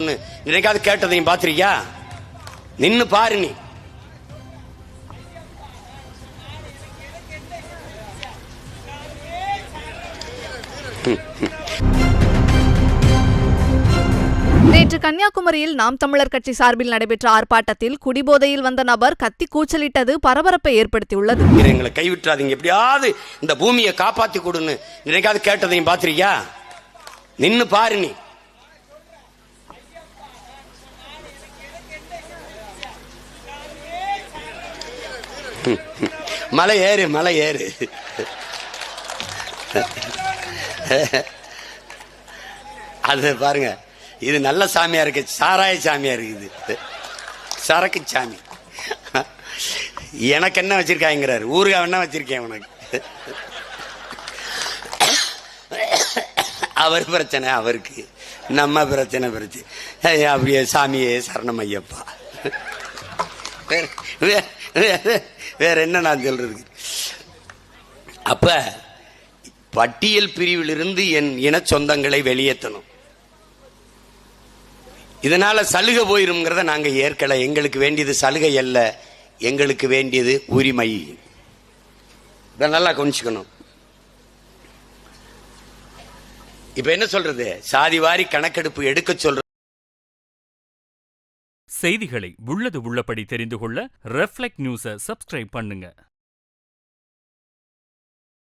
கொடுன்னு நினைக்காது கேட்டதையும் பாத்திருக்கியா? நின்னு பாரு நீ. நேற்று கன்னியாகுமரியில் நாம் தமிழர் கட்சி சார்பில் நடைபெற்ற ஆர்ப்பாட்டத்தில் குடிபோதையில் வந்த நபர் கத்தி கூச்சலிட்டது பரபரப்பை ஏற்படுத்தியுள்ளது. எங்களை கைவிட்டுறாதீங்க, எப்படியாவது இந்த பூமியை காப்பாத்தி கொடுன்னு நினைக்காது கேட்டதையும் பாத்திருக்கியா? நின்னு பாரு நீ. மலை ஏறு, மலை ஏறு. அது பாருங்க, இது நல்ல சாமியா இருக்கு, சாராய சாமியா இருக்குது, சரக்கு சாமி. எனக்கு என்ன வச்சிருக்காங்கிறாரு, ஊருகா என்ன வச்சிருக்கேன் உனக்கு. அவர் பிரச்சனை அவருக்கு, நம்ம பிரச்சனை பிரச்சனை. அப்படியே சாமியே சரணம் ஐயப்பா. வேற என்ன நான் சொல்றதுக்கு? அப்ப பட்டியல் பிரிவிலிருந்து என் இன சொந்தங்களை வெளியேற்றணும். இதனால சலுகை போயிருங்கிறத நாங்க ஏற்கல. எங்களுக்கு வேண்டியது சலுகை அல்ல, எங்களுக்கு வேண்டியது உரிமை. இதை நல்லா கொஞ்சிக்கணும். இப்ப என்ன சொல்றது, சாதிவாரி கணக்கெடுப்பு எடுக்க சொல்றது. செய்திகளை உள்ளது உள்ளபடி தெரிந்து கொள்ள ரெஃப்ளெக்ட் நியூஸை சப்ஸ்கிரைப் பண்ணுங்க.